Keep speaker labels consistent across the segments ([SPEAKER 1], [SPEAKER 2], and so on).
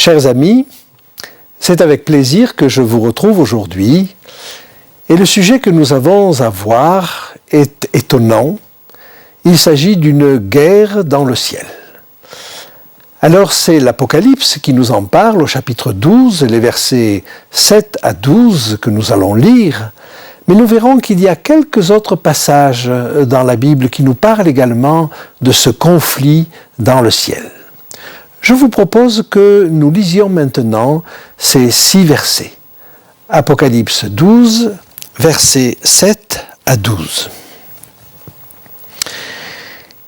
[SPEAKER 1] Chers amis, c'est avec plaisir que je vous retrouve aujourd'hui et le sujet que nous avons à voir est étonnant. Il s'agit d'une guerre dans le ciel. Alors c'est l'Apocalypse qui nous en parle au chapitre 12, les versets 7 à 12 que nous allons lire, mais nous verrons qu'il y a quelques autres passages dans la Bible qui nous parlent également de ce conflit dans le ciel. Je vous propose que nous lisions maintenant ces 6 versets. Apocalypse 12, versets 7 à 12.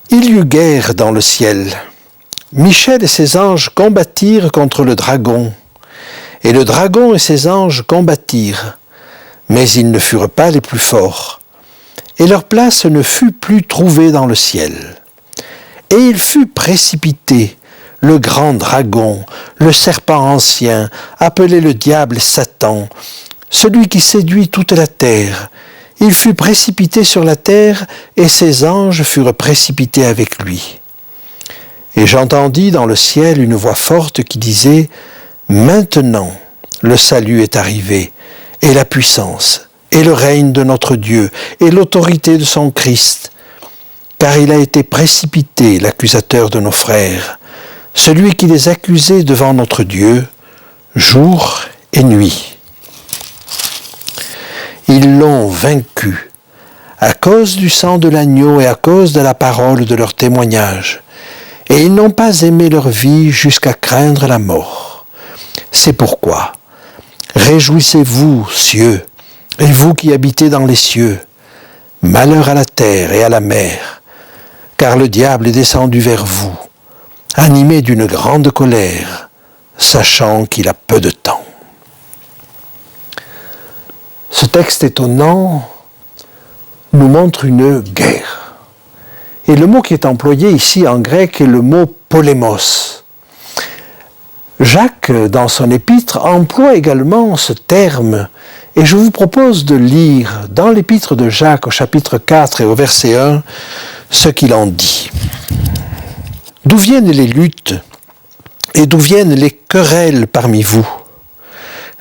[SPEAKER 1] Il y eut guerre dans le ciel. Michel et ses anges combattirent contre le dragon, et le dragon et ses anges combattirent, mais ils ne furent pas les plus forts, et leur place ne fut plus trouvée dans le ciel. Et il fut précipité, le grand dragon, le serpent ancien, appelé le diable et Satan, celui qui séduit toute la terre. Il fut précipité sur la terre, et ses anges furent précipités avec lui. Et j'entendis dans le ciel une voix forte qui disait « Maintenant, le salut est arrivé, et la puissance, et le règne de notre Dieu, et l'autorité de son Christ, car il a été précipité, l'accusateur de nos frères, celui qui les accusait devant notre Dieu, jour et nuit. Ils l'ont vaincu, à cause du sang de l'agneau et à cause de la parole de leur témoignage, et ils n'ont pas aimé leur vie jusqu'à craindre la mort. C'est pourquoi, réjouissez-vous, cieux, et vous qui habitez dans les cieux, malheur à la terre et à la mer, car le diable est descendu vers vous, animé d'une grande colère, sachant qu'il a peu de temps. Ce texte étonnant nous montre une guerre. Et le mot qui est employé ici en grec est le mot polémos. Jacques, dans son épître, emploie également ce terme, et je vous propose de lire dans l'épître de Jacques au chapitre 4 et au verset 1 ce qu'il en dit. D'où viennent les luttes et d'où viennent les querelles parmi vous?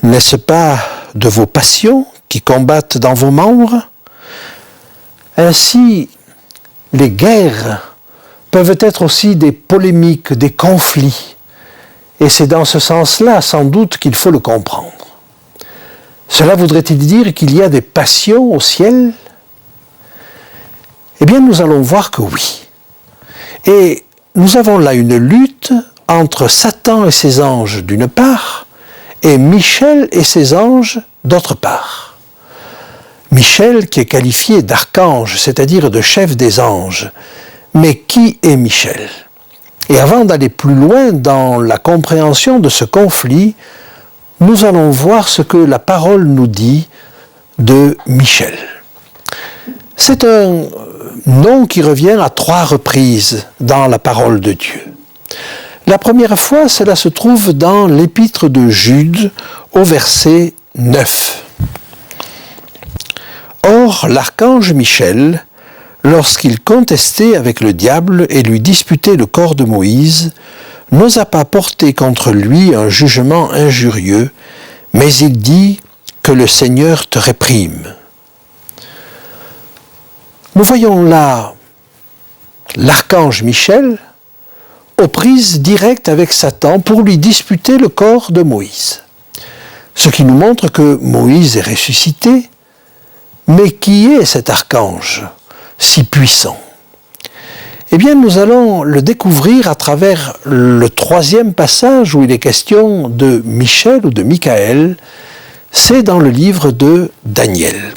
[SPEAKER 1] N'est-ce pas de vos passions qui combattent dans vos membres? Ainsi, les guerres peuvent être aussi des polémiques, des conflits. Et c'est dans ce sens-là, sans doute, qu'il faut le comprendre. Cela voudrait-il dire qu'il y a des passions au ciel? Eh bien, nous allons voir que oui. Et nous avons là une lutte entre Satan et ses anges d'une part, et Michel et ses anges d'autre part. Michel qui est qualifié d'archange, c'est-à-dire de chef des anges. Mais qui est Michel? Et avant d'aller plus loin dans la compréhension de ce conflit, nous allons voir ce que la parole nous dit de Michel. C'est un nom qui revient à 3 reprises dans la parole de Dieu. La première fois, cela se trouve dans l'épître de Jude au verset 9. Or, l'archange Michel, lorsqu'il contestait avec le diable et lui disputait le corps de Moïse, n'osa pas porter contre lui un jugement injurieux, mais il dit que le Seigneur te réprime. Nous voyons là l'archange Michel aux prises directes avec Satan pour lui disputer le corps de Moïse. Ce qui nous montre que Moïse est ressuscité, mais qui est cet archange si puissant? Eh bien, nous allons le découvrir à travers le 3e passage où il est question de Michel ou de Michael. C'est dans le livre de Daniel.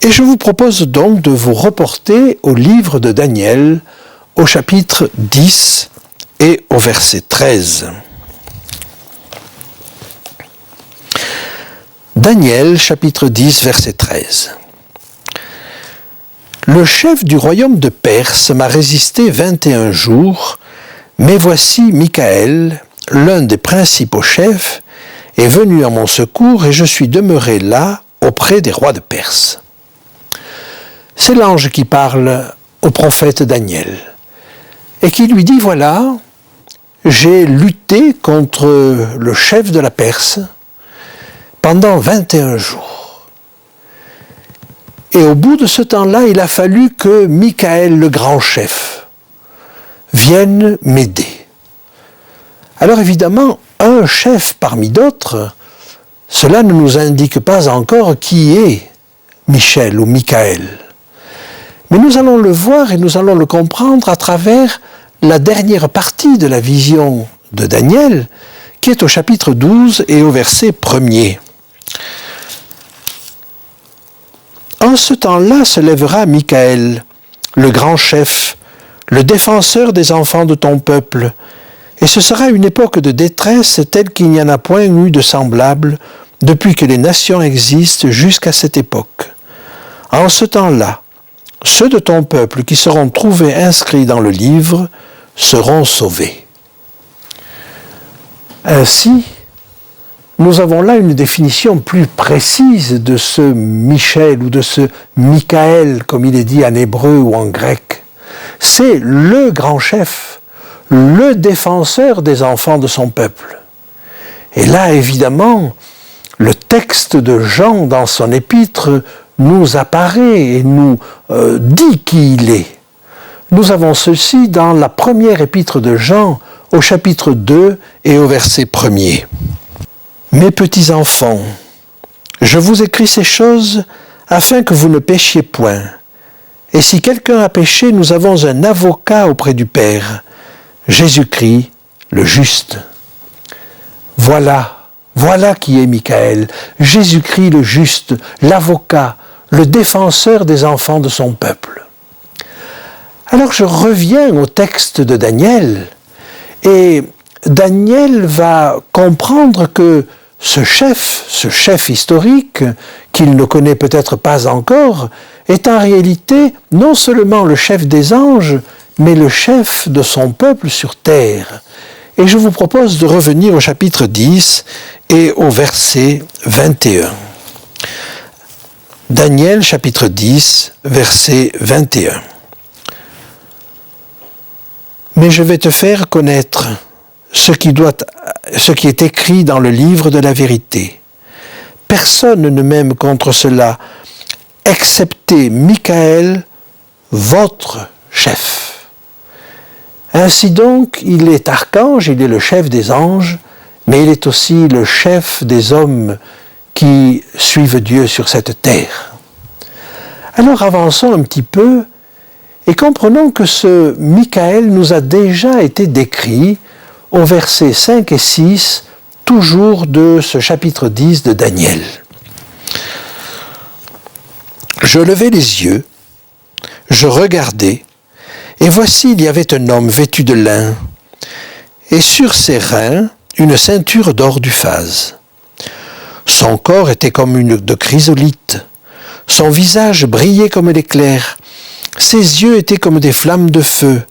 [SPEAKER 1] Et je vous propose donc de vous reporter au livre de Daniel, au chapitre 10 et au verset 13. Daniel, chapitre 10, verset 13. Le chef du royaume de Perse m'a résisté 21 jours, mais voici Michael, l'un des principaux chefs, est venu à mon secours et je suis demeuré là auprès des rois de Perse. C'est l'ange qui parle au prophète Daniel et qui lui dit, voilà, j'ai lutté contre le chef de la Perse pendant 21 jours. Et au bout de ce temps-là, il a fallu que Michael, le grand chef, vienne m'aider. Alors évidemment, un chef parmi d'autres, cela ne nous indique pas encore qui est Michel ou Michael. Mais nous allons le voir et nous allons le comprendre à travers la dernière partie de la vision de Daniel, qui est au chapitre 12 et au verset 1er. En ce temps-là se lèvera Michael, le grand chef, le défenseur des enfants de ton peuple, et ce sera une époque de détresse telle qu'il n'y en a point eu de semblable depuis que les nations existent jusqu'à cette époque. En ce temps-là, ceux de ton peuple qui seront trouvés inscrits dans le livre seront sauvés. Ainsi, nous avons là une définition plus précise de ce Michel ou de ce Michael, comme il est dit en hébreu ou en grec. C'est le grand chef, le défenseur des enfants de son peuple. Et là, évidemment, le texte de Jean dans son épître nous apparaît et nous dit qui il est. Nous avons ceci dans la première épître de Jean, au chapitre 2 et au verset 1er. Mes petits enfants, je vous écris ces choses afin que vous ne péchiez point. Et si quelqu'un a péché, nous avons un avocat auprès du Père, Jésus-Christ, le juste. Voilà qui est Michael, Jésus-Christ le juste, l'avocat, le défenseur des enfants de son peuple. Alors je reviens au texte de Daniel, et Daniel va comprendre que ce chef historique, qu'il ne connaît peut-être pas encore, est en réalité non seulement le chef des anges, mais le chef de son peuple sur terre. Et je vous propose de revenir au chapitre 10 et au verset 21. Daniel, chapitre 10, verset 21. Mais je vais te faire connaître ce qui est écrit dans le livre de la vérité. Personne ne m'aime contre cela, excepté Michael, votre chef. Ainsi donc, il est archange, il est le chef des anges, mais il est aussi le chef des hommes qui suivent Dieu sur cette terre. Alors avançons un petit peu et comprenons que ce Michael nous a déjà été décrit au verset 5 et 6, toujours de ce chapitre 10 de Daniel. Je levai les yeux, je regardai, et voici il y avait un homme vêtu de lin, et sur ses reins une ceinture d'or d'Uphaz. Son corps était comme de chrysolite, son visage brillait comme l'éclair, ses yeux étaient comme des flammes de feu,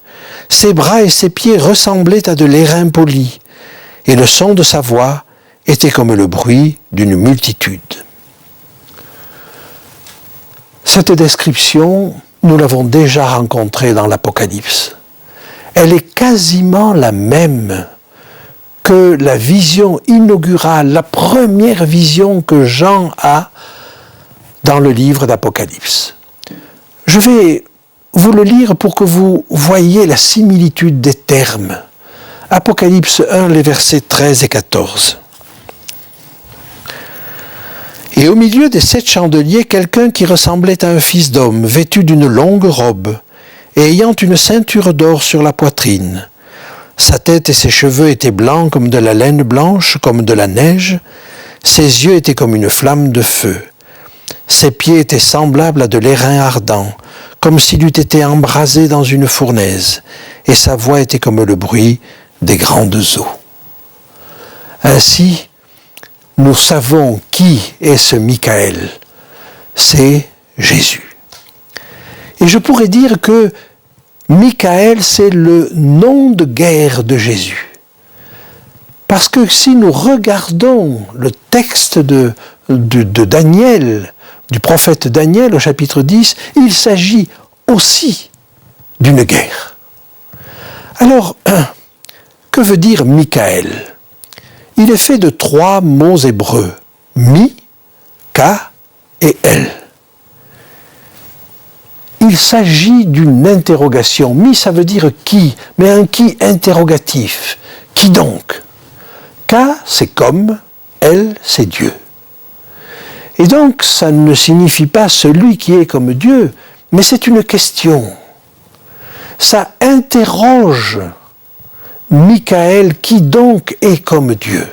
[SPEAKER 1] ses bras et ses pieds ressemblaient à de l'airain poli, et le son de sa voix était comme le bruit d'une multitude. Cette description, nous l'avons déjà rencontrée dans l'Apocalypse. Elle est quasiment la même que la vision inaugurale, la première vision que Jean a dans le livre d'Apocalypse. Je vais vous le lire pour que vous voyiez la similitude des termes. Apocalypse 1, les versets 13 et 14. Et au milieu des 7 chandeliers, quelqu'un qui ressemblait à un fils d'homme, vêtu d'une longue robe, et ayant une ceinture d'or sur la poitrine. Sa tête et ses cheveux étaient blancs comme de la laine blanche, comme de la neige. Ses yeux étaient comme une flamme de feu. Ses pieds étaient semblables à de l'airain ardent, comme s'il eût été embrasé dans une fournaise, et sa voix était comme le bruit des grandes eaux. Ainsi, nous savons qui est ce Michael. C'est Jésus. Et je pourrais dire que Michael, c'est le nom de guerre de Jésus. Parce que si nous regardons le texte de Daniel, du prophète Daniel au chapitre 10, il s'agit aussi d'une guerre. Alors, Que veut dire Michaël? Il est fait de 3 mots hébreux, Mi, Ka et El. Il s'agit d'une interrogation. Mi, ça veut dire qui, mais un qui interrogatif. Qui donc? Ka, c'est comme, El, c'est Dieu. Et donc, ça ne signifie pas celui qui est comme Dieu, mais c'est une question. Ça interroge Michaël, qui donc est comme Dieu.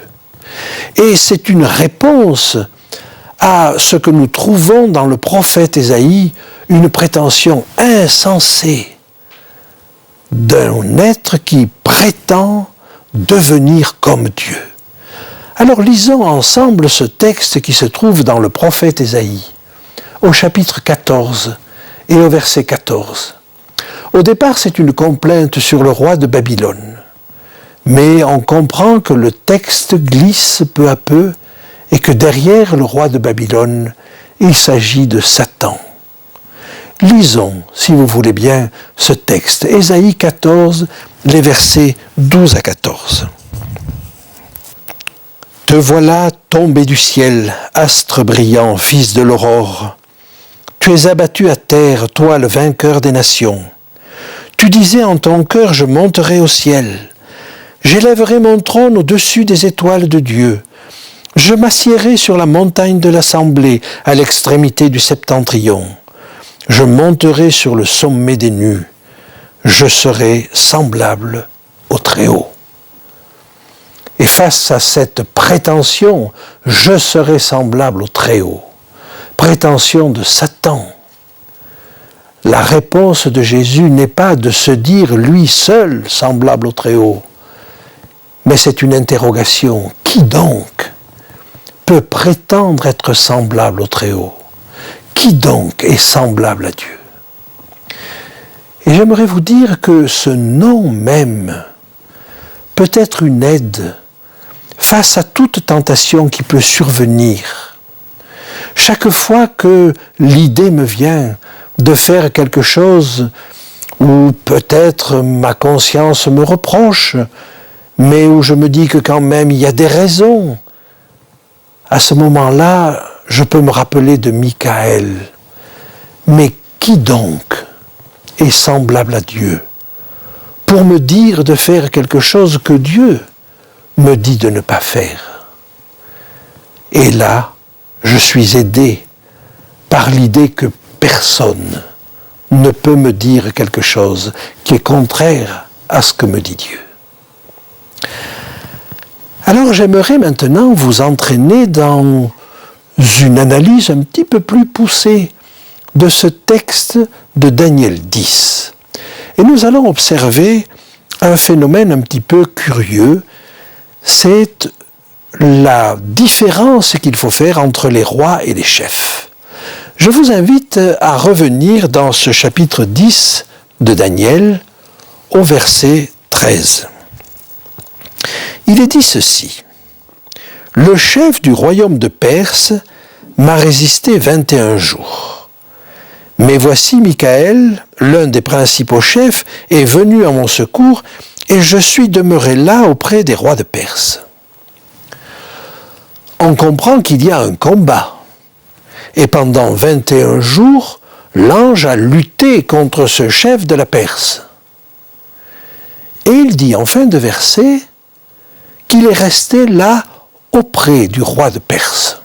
[SPEAKER 1] Et c'est une réponse à ce que nous trouvons dans le prophète Ésaïe, une prétention insensée d'un être qui prétend devenir comme Dieu. Alors lisons ensemble ce texte qui se trouve dans le prophète Ésaïe, au chapitre 14 et au verset 14. Au départ, c'est une complainte sur le roi de Babylone. Mais on comprend que le texte glisse peu à peu et que derrière le roi de Babylone, il s'agit de Satan. Lisons, si vous voulez bien, ce texte. Ésaïe 14, les versets 12 à 14. « Te voilà tombé du ciel, astre brillant, fils de l'aurore. Tu es abattu à terre, toi le vainqueur des nations. Tu disais en ton cœur, je monterai au ciel. J'élèverai mon trône au-dessus des étoiles de Dieu. Je m'assiérai sur la montagne de l'assemblée, à l'extrémité du septentrion. Je monterai sur le sommet des nues. Je serai semblable au Très-Haut. » Et face à cette prétention, je serai semblable au Très-Haut, prétention de Satan, la réponse de Jésus n'est pas de se dire lui seul semblable au Très-Haut, mais c'est une interrogation. Qui donc peut prétendre être semblable au Très-Haut? Qui donc est semblable à Dieu? Et j'aimerais vous dire que ce nom même peut être une aide face à toute tentation qui peut survenir. Chaque fois que l'idée me vient de faire quelque chose où peut-être ma conscience me reproche, mais où je me dis que quand même il y a des raisons, à ce moment-là, je peux me rappeler de Michaël. Mais qui donc est semblable à Dieu pour me dire de faire quelque chose que Dieu me dit de ne pas faire? Et là, je suis aidé par l'idée que personne ne peut me dire quelque chose qui est contraire à ce que me dit Dieu. Alors j'aimerais maintenant vous entraîner dans une analyse un petit peu plus poussée de ce texte de Daniel 10. Et nous allons observer un phénomène un petit peu curieux, c'est la différence qu'il faut faire entre les rois et les chefs. Je vous invite à revenir dans ce chapitre 10 de Daniel au verset 13. Il est dit ceci: « Le chef du royaume de Perse m'a résisté 21 jours. Mais voici Michaël, l'un des principaux chefs, est venu à mon secours et je suis demeuré là auprès des rois de Perse. » On comprend qu'il y a un combat. Et pendant 21 jours, l'ange a lutté contre ce chef de la Perse. Et il dit en fin de verset qu'il est resté là auprès du roi de Perse.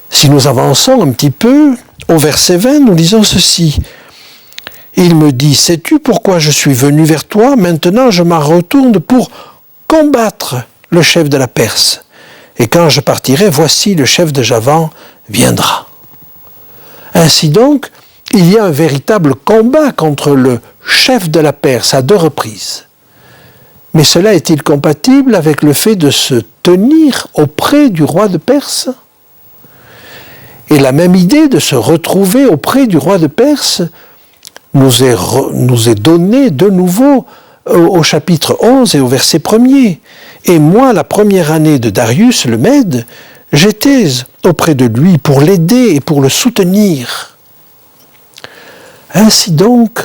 [SPEAKER 1] Si nous avançons un petit peu, au verset 20, nous lisons ceci. Il me dit, sais-tu pourquoi je suis venu vers toi? Maintenant je m'en retourne pour combattre le chef de la Perse. Et quand je partirai, voici le chef de Javan viendra. Ainsi donc, il y a un véritable combat contre le chef de la Perse à 2 reprises. Mais cela est-il compatible avec le fait de se tenir auprès du roi de Perse? Et la même idée de se retrouver auprès du roi de Perse nous est donnée de nouveau au chapitre 11 et au verset 1er. Et moi, la première année de Darius le Mède, j'étais auprès de lui pour l'aider et pour le soutenir. Ainsi donc,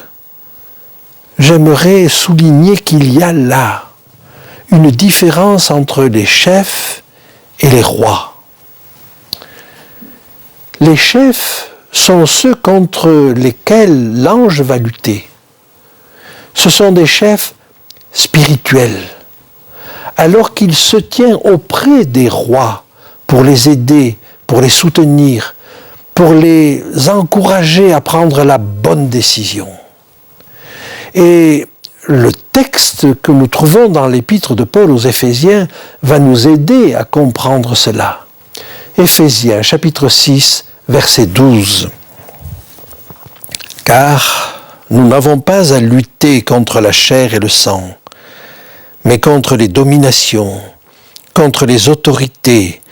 [SPEAKER 1] j'aimerais souligner qu'il y a là une différence entre les chefs et les rois. Les chefs sont ceux contre lesquels l'ange va lutter. Ce sont des chefs spirituels, alors qu'il se tient auprès des rois pour les aider, pour les soutenir, pour les encourager à prendre la bonne décision. Et le texte que nous trouvons dans l'épître de Paul aux Éphésiens va nous aider à comprendre cela. Éphésiens, chapitre 6, verset 12. « Car nous n'avons pas à lutter contre la chair et le sang, mais contre les dominations, contre les autorités,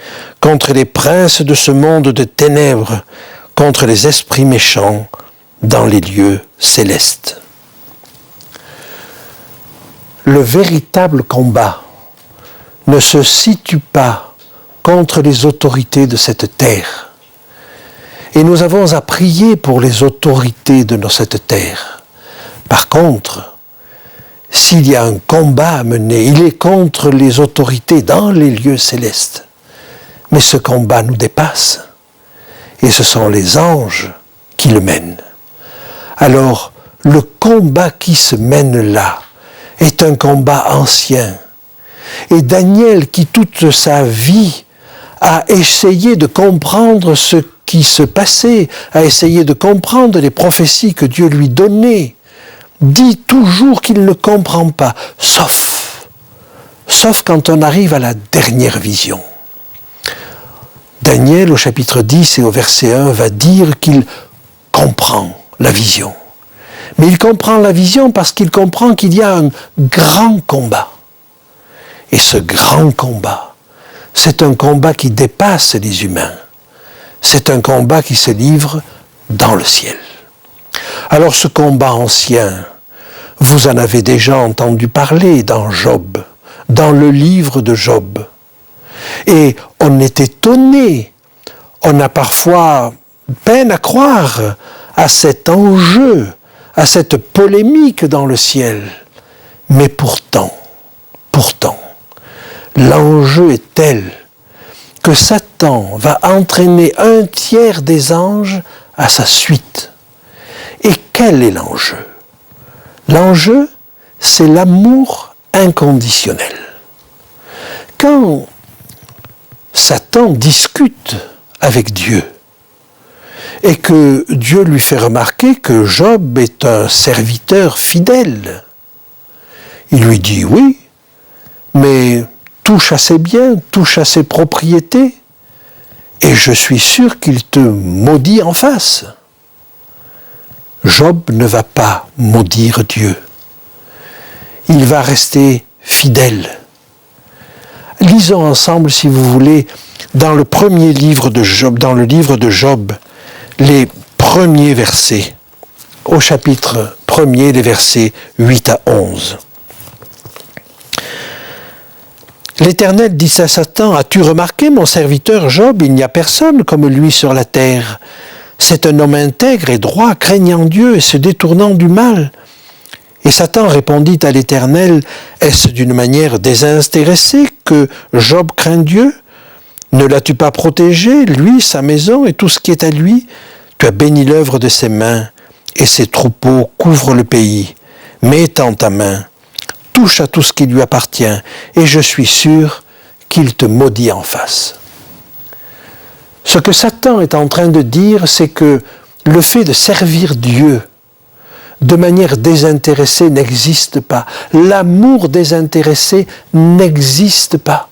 [SPEAKER 1] contre les princes de ce monde de ténèbres, contre les esprits méchants dans les lieux célestes. » Le véritable combat ne se situe pas contre les autorités de cette terre. Et nous avons à prier pour les autorités de cette terre. Par contre, s'il y a un combat à mener, il est contre les autorités dans les lieux célestes. Mais ce combat nous dépasse. Et ce sont les anges qui le mènent. Alors, le combat qui se mène là est un combat ancien. Et Daniel, qui toute sa vie a essayé de comprendre ce qui se passait, a essayé de comprendre les prophéties que Dieu lui donnait, dit toujours qu'il ne comprend pas, sauf quand on arrive à la dernière vision. Daniel, au chapitre 10 et au verset 1, va dire qu'il comprend la vision. Mais il comprend la vision parce qu'il comprend qu'il y a un grand combat. Et ce grand combat, c'est un combat qui dépasse les humains. C'est un combat qui se livre dans le ciel. Alors ce combat ancien, vous en avez déjà entendu parler dans Job, dans le livre de Job. Et on est étonné, on a parfois peine à croire à cet enjeu, à cette polémique dans le ciel. Mais pourtant, l'enjeu est tel que Satan va entraîner un tiers des anges à sa suite. Et quel est l'enjeu? L'enjeu, c'est l'amour inconditionnel. Quand Satan discute avec Dieu et que Dieu lui fait remarquer que Job est un serviteur fidèle, il lui dit oui, mais touche à ses biens, touche à ses propriétés, et je suis sûr qu'il te maudit en face. Job ne va pas maudire Dieu. Il va rester fidèle. Lisons ensemble, si vous voulez, dans le premier livre de Job, dans le livre de Job, les premiers versets, au chapitre 1er, les versets 8 à 11. L'Éternel dit à Satan, « As-tu remarqué mon serviteur Job? Il n'y a personne comme lui sur la terre. C'est un homme intègre et droit, craignant Dieu et se détournant du mal. » Et Satan répondit à l'Éternel, « Est-ce d'une manière désintéressée que Job craint Dieu? Ne l'as-tu pas protégé, lui, sa maison et tout ce qui est à lui? Tu as béni l'œuvre de ses mains, et ses troupeaux couvrent le pays. Mets étends ta main, touche à tout ce qui lui appartient, et je suis sûr qu'il te maudit en face. » Ce que Satan est en train de dire, c'est que le fait de servir Dieu de manière désintéressée n'existe pas. L'amour désintéressé n'existe pas.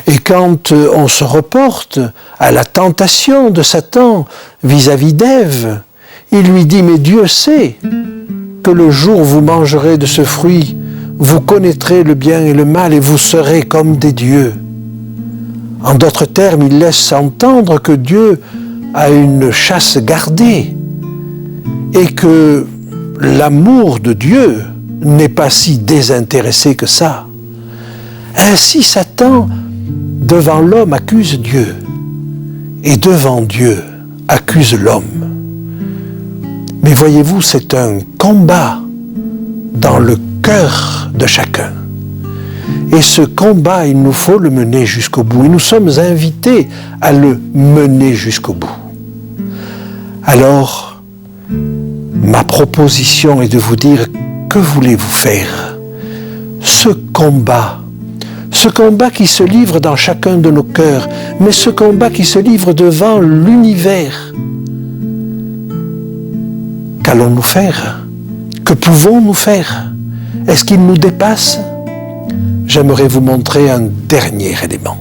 [SPEAKER 1] Et quand on se reporte à la tentation de Satan vis-à-vis d'Ève, il lui dit « Mais Dieu sait que le jour où vous mangerez de ce fruit, vous connaîtrez le bien et le mal et vous serez comme des dieux. » En d'autres termes, il laisse entendre que Dieu a une chasse gardée et que l'amour de Dieu n'est pas si désintéressé que ça. Ainsi, Satan, devant l'homme, accuse Dieu et devant Dieu, accuse l'homme. Mais voyez-vous, c'est un combat dans le cœur de chacun. Et ce combat, il nous faut le mener jusqu'au bout. Et nous sommes invités à le mener jusqu'au bout. Alors, ma proposition est de vous dire, que voulez-vous faire? Ce combat qui se livre dans chacun de nos cœurs, mais ce combat qui se livre devant l'univers, qu'allons-nous faire? Que pouvons-nous faire? Est-ce qu'il nous dépasse? J'aimerais vous montrer un dernier élément.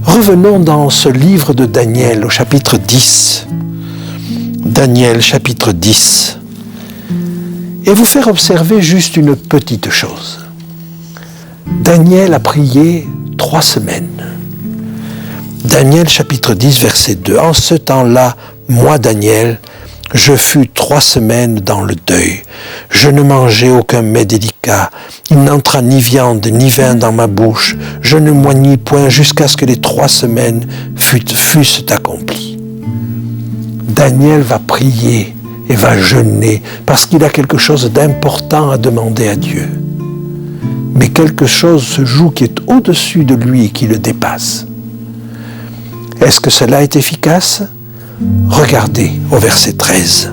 [SPEAKER 1] Revenons dans ce livre de Daniel au chapitre 10. Daniel chapitre 10. Et vous faire observer juste une petite chose. Daniel a prié 3 semaines. Daniel chapitre 10 verset 2. En ce temps-là, moi Daniel, je fus 3 semaines dans le deuil. Je ne mangeai aucun mets délicat. Il n'entra ni viande ni vin dans ma bouche. Je ne moignis point jusqu'à ce que les 3 semaines fussent accomplies. Daniel va prier et va jeûner parce qu'il a quelque chose d'important à demander à Dieu. Mais quelque chose se joue qui est au-dessus de lui et qui le dépasse. Est-ce que cela est efficace? Regardez au verset 13.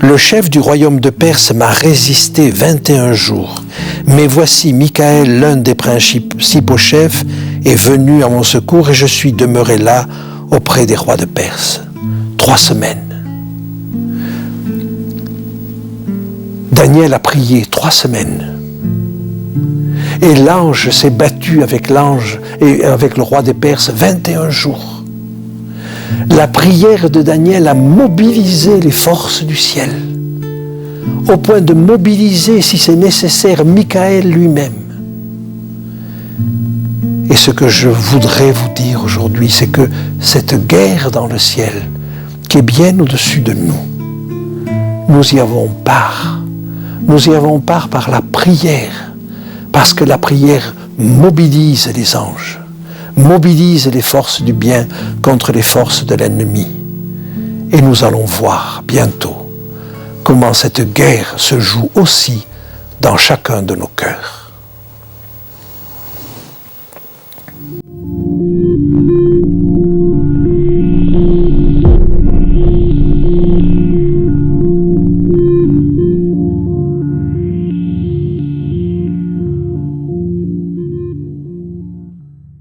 [SPEAKER 1] Le chef du royaume de Perse m'a résisté 21 jours. Mais voici Michaël, l'un des principaux chefs, est venu à mon secours et je suis demeuré là auprès des rois de Perse. 3 semaines. Daniel a prié 3 semaines. Et l'ange s'est battu avec l'ange et avec le roi des Perses 21 jours. La prière de Daniel a mobilisé les forces du ciel, au point de mobiliser, si c'est nécessaire, Michaël lui-même. Et ce que je voudrais vous dire aujourd'hui, c'est que cette guerre dans le ciel, qui est bien au-dessus de nous, nous y avons part. Nous y avons part par la prière, parce que la prière mobilise les anges, mobilise les forces du bien contre les forces de l'ennemi. Et nous allons voir bientôt comment cette guerre se joue aussi dans chacun de nos cœurs.